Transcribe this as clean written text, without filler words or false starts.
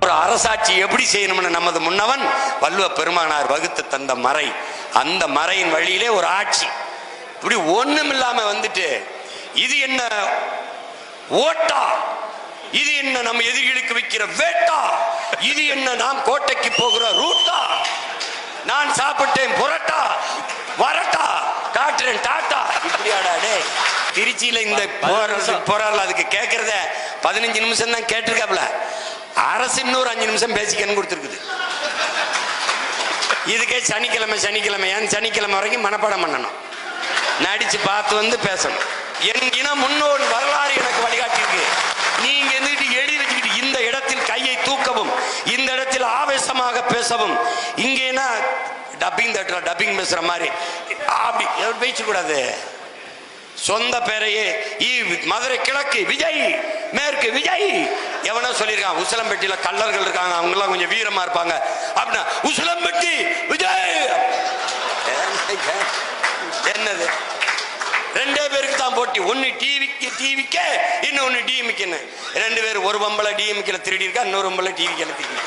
ஒரு அரசாட்சி எப்படி செய்யணும்னு நமது முன்னவன் வள்ளுவ பெருமானார் வகுத்து தந்த மறை, அந்த மறையின் வழியிலே ஒரு ஆட்சி. இப்படி ஒண்ணும் இல்லாம வந்துட்டு இது என்ன ஓட்டா, இது என்ன நம்ம எதிரிகளுக்கு வைக்கிற வேட்டா, இது என்ன நாம் கோட்டைக்கு போகிற ரூட்டா, நான் சாப்பிட்டேன் புரட்டா வரட்டா காட்டுறேன் டாட்டா, இப்படியாடா திருச்சியில இந்த போராடல. அதுக்கு கேட்கறத 15 நிமிஷம் தான் கேட்டிருக்காப்ல, அரசு இன்னொரு 5 நிமிஷம் பேசிக்கன்னு கொடுத்துருக்குது. இதுக்கே சனிக்கிழமை சனிக்கிழமை வரைக்கும் மனப்பாடம் பண்ணணும், நடிச்சு பார்த்து வந்து பேசணும். என் இன முன்னோர் வரலாறு எனக்கு வழிகாட்டியிருக்கு. நீங்க எழுதி வச்சுக்கிட்டு இந்த இடத்தில் கையை தூக்கவும், இந்த இடத்தில் ஆவேசமாக பேசவும், இங்கேனா டப்பிங் பேசுற மாதிரி அப்படி பேசக்கூடாது. சொந்த பேரையே மதுரை கிழக்கு விஜய், மேற்கு விஜய், எவனோ சொல்லியிருக்கான். உசிலம்பட்டியில கள்ளர்கள் இருக்காங்க, அவங்க எல்லாம் கொஞ்சம் வீரமா இருப்பாங்க அப்படின்னா உசிலம்பட்டி விஜய். என்னது, 2 பேருக்கு தான் போட்டி, ஒன்னு டிவிக்கு இன்னொன்னு டிஎம்கே. 2 பேர், ஒரு பொம்பளை டிஎம்கே திருடி இருக்கா, இன்னொரு பொம்பளை டிவிக்கு திருடி.